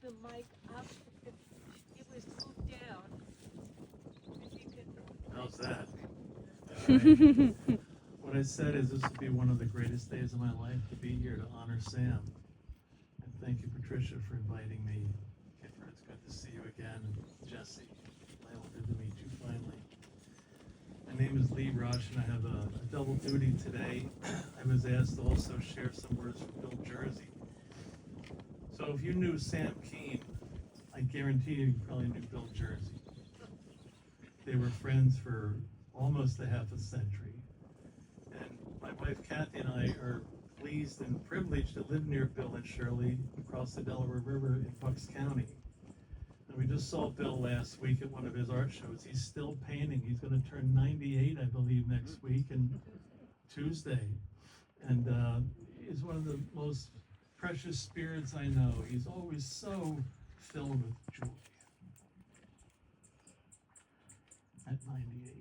the mic up, if it was moved down. If you could. How's that? All right. What I said is this would be one of the greatest days of my life to be here to honor Sam. And thank you, Patricia, for inviting me. Kipper, it's good to see you again. And Jesse, Lyle, good to meet you finally. My name is Lee Rush, and I have a double duty today. I was asked to also share some words from Bill Jersey. So if you knew Sam Keene, I guarantee you probably knew Bill Jersey. They were friends for almost a half a century. And my wife Kathy and I are pleased and privileged to live near Bill and Shirley across the Delaware River in Bucks County. And we just saw Bill last week at one of his art shows. He's still painting. He's going to turn 98, I believe, next week and Tuesday. And he's one of the most precious spirits I know. He's always so filled with joy. At 98.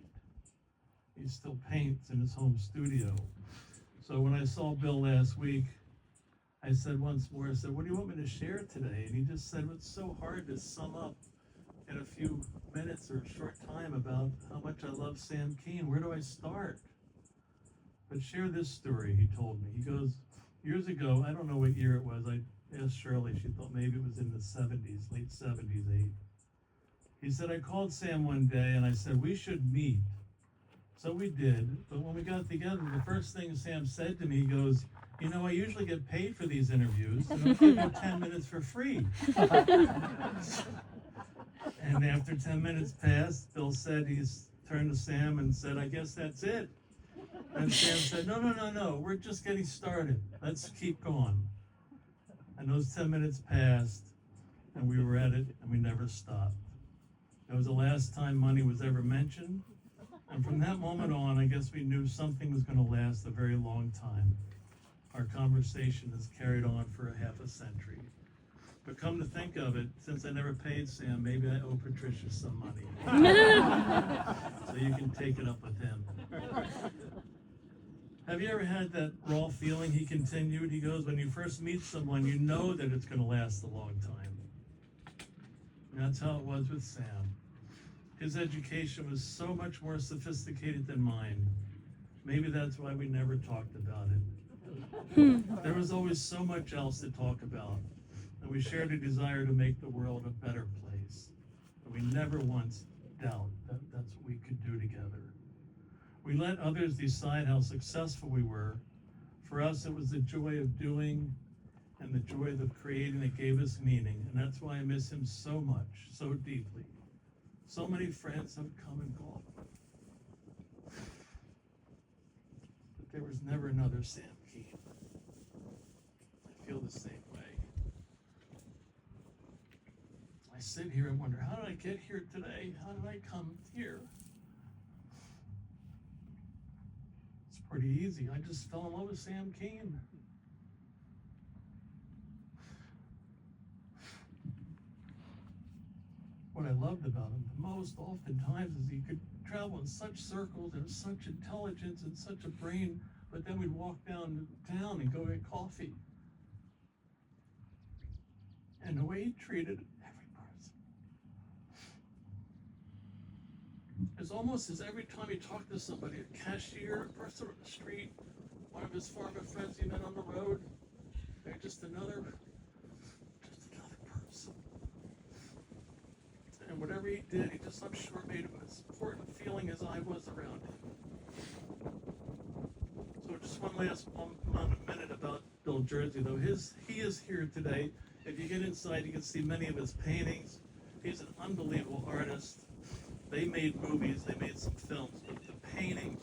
He still paints in his home studio. So when I saw Bill last week, I said once more, I said, what do you want me to share today? And he just said, it's so hard to sum up in a few minutes or a short time about how much I love Sam Keene. Where do I start? But share this story, he told me. He goes, years ago, I don't know what year it was, I asked Shirley, she thought maybe it was in the 70s, late 70s, 8. He said, I called Sam one day and I said, we should meet. So we did, but when we got together, the first thing Sam said to me, he goes, you know, I usually get paid for these interviews, and I'll give you 10 minutes for free. And after 10 minutes passed, Bill said, he's turned to Sam and said, I guess that's it. And Sam said, no, we're just getting started. Let's keep going. And those 10 minutes passed, and we were at it, and we never stopped. That was the last time money was ever mentioned. And from that moment on, I guess we knew something was going to last a very long time. Our conversation has carried on for a half a century. But come to think of it, since I never paid Sam, maybe I owe Patricia some money. So you can take it up with him. Have you ever had that raw feeling, he continued? He goes, when you first meet someone, you know that it's going to last a long time. And that's how it was with Sam. His education was so much more sophisticated than mine. Maybe that's why we never talked about it. There was always so much else to talk about, and we shared a desire to make the world a better place. And we never once doubted that that's what we could do together. We let others decide how successful we were. For us, it was the joy of doing and the joy of creating that gave us meaning, and that's why I miss him so much, so deeply. So many friends have come and gone. But there was never another Sam Keene. I feel the same way. I sit here and wonder, how did I get here today? How did I come here? It's pretty easy. I just fell in love with Sam Keene. What I loved about him the most oftentimes is he could travel in such circles and such intelligence and such a brain, but then we'd walk downtown and go get coffee. And the way he treated every person. It's almost as every time he talked to somebody, a cashier, a person on the street, one of his former friends he met on the road, they're just another person. And whatever he did, he just, I'm sure, made him as important feeling as I was around him. So just one last minute about Bill Jersey, though. He is here today. If you get inside, you can see many of his paintings. He's an unbelievable artist. They made movies, they made some films, but the paintings,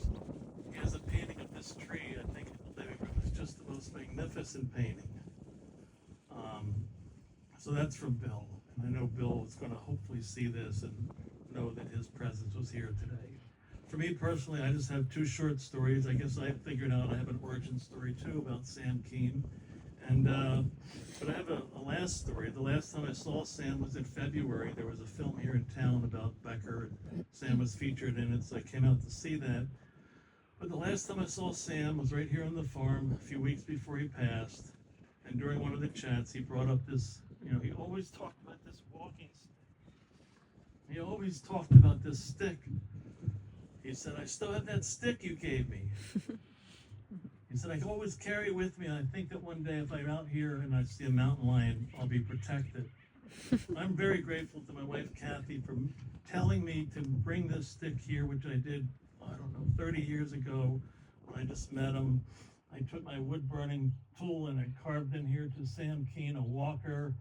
he has a painting of this tree, I think, in the living room. It's just the most magnificent painting. So that's from Bill. And I know Bill is going to hopefully see this and know that his presence was here today. For me personally, I just have two short stories. I guess I figured out I have an origin story too about Sam Keene. And but I have a last story. The last time I saw Sam was in February. There was a film here in town about Becker, and Sam was featured in it, so I came out to see that. But the last time I saw Sam was right here on the farm a few weeks before he passed. And during one of the chats, he brought up this he always talked about this walking stick. He always talked about this stick. He said, I still have that stick you gave me. He said, I can always carry it with me, and I think that one day if I'm out here and I see a mountain lion, I'll be protected. I'm very grateful to my wife, Kathy, for telling me to bring this stick here, which I did, 30 years ago when I just met him. I took my wood-burning tool and I carved in here to Sam Keen, a walker,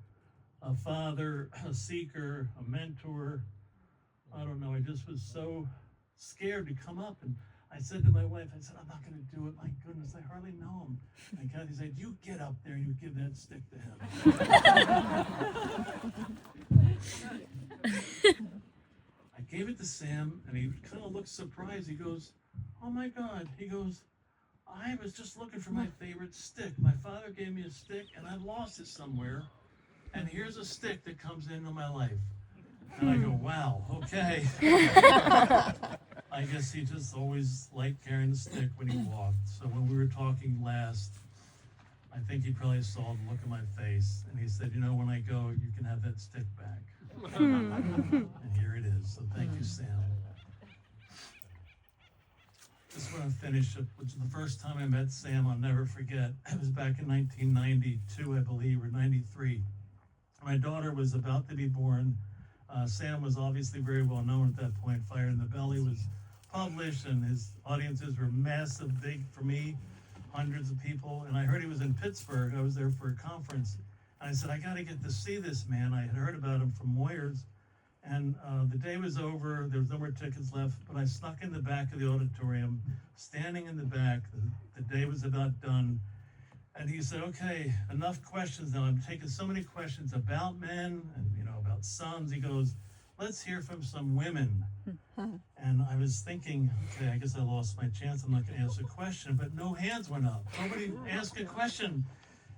a father, a seeker, a mentor. I just was so scared to come up, and I said to my wife, I'm not going to do it. My goodness, I hardly know him. And Kathy said, you get up there and you give that stick to him. I gave it to Sam, and he kind of looked surprised. He goes, oh my God. He goes, I was just looking for my favorite stick. My father gave me a stick, and I lost it somewhere. And here's a stick that comes into my life. And I go, wow, okay. I guess he just always liked carrying the stick when he walked. So when we were talking last, I think he probably saw the look on my face. And he said, when I go, you can have that stick back. And here it is. So thank you, Sam. Just want to finish it, which is the first time I met Sam, I'll never forget. It was back in 1992, I believe, or 93. My daughter was about to be born. Sam was obviously very well known at that point. Fire in the Belly was published, and his audiences were massive, big for me, hundreds of people. And I heard he was in Pittsburgh. I was there for a conference. And I said, I got to get to see this man. I had heard about him from Moyers. And the day was over. There was no more tickets left. But I snuck in the back of the auditorium, standing in the back. The day was about done. And he said, okay, enough questions now. I'm taking so many questions about men and, about sons. He goes, let's hear from some women. And I was thinking, okay, I guess I lost my chance. I'm not going to ask a question. But no hands went up. Nobody asked a question.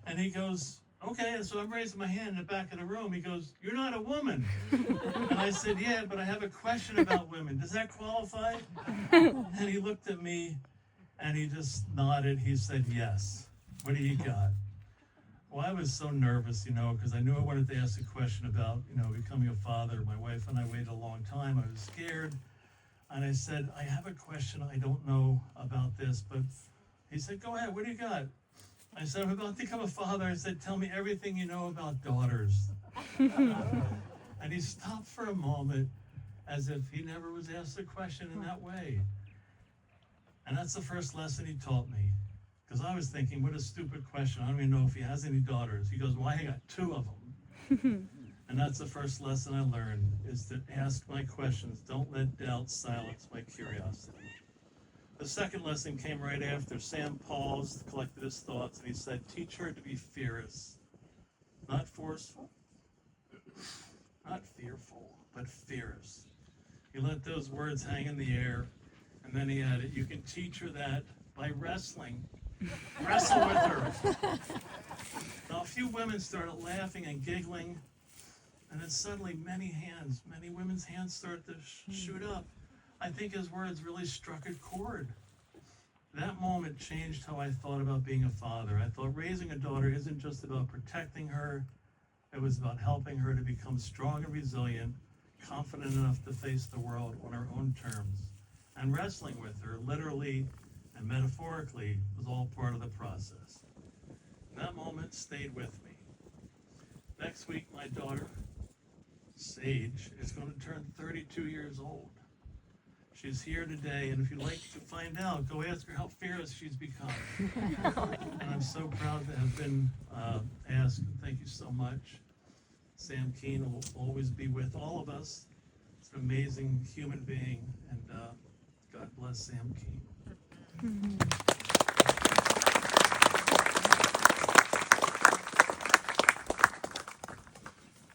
And he goes, okay, so I'm raising my hand in the back of the room. He goes, you're not a woman. And I said, yeah, but I have a question about women. Does that qualify? And he looked at me and he just nodded. He said, yes. What do you got? Well, I was so nervous, because I knew I wanted to ask a question about, becoming a father. My wife and I waited a long time. I was scared. And I said, I have a question. I don't know about this. But he said, go ahead. What do you got? I said, I'm about to become a father. I said, tell me everything you know about daughters. And he stopped for a moment as if he never was asked a question in that way. And that's the first lesson he taught me. Because I was thinking, what a stupid question. I don't even know if he has any daughters. He goes, well, I got 2 of them. And that's the first lesson I learned, is to ask my questions. Don't let doubt silence my curiosity. The second lesson came right after. Sam paused, collected his thoughts, and he said, teach her to be fierce. Not forceful, not fearful, but fierce. He let those words hang in the air, and then he added, you can teach her that by wrestling. Wrestle with her. Now, a few women started laughing and giggling, and then suddenly many women's hands started to shoot up. I think his words really struck a chord. That moment changed how I thought about being a father. I thought raising a daughter isn't just about protecting her. It was about helping her to become strong and resilient, confident enough to face the world on her own terms. And wrestling with her, literally and metaphorically, was all part of the process. That moment stayed with me. Next week, my daughter, Sage, is going to turn 32 years old. She's here today, and if you'd like to find out, go ask her how fierce she's become. And I'm so proud to have been asked. Thank you so much. Sam Keen will always be with all of us. He's an amazing human being, and God bless Sam Keen.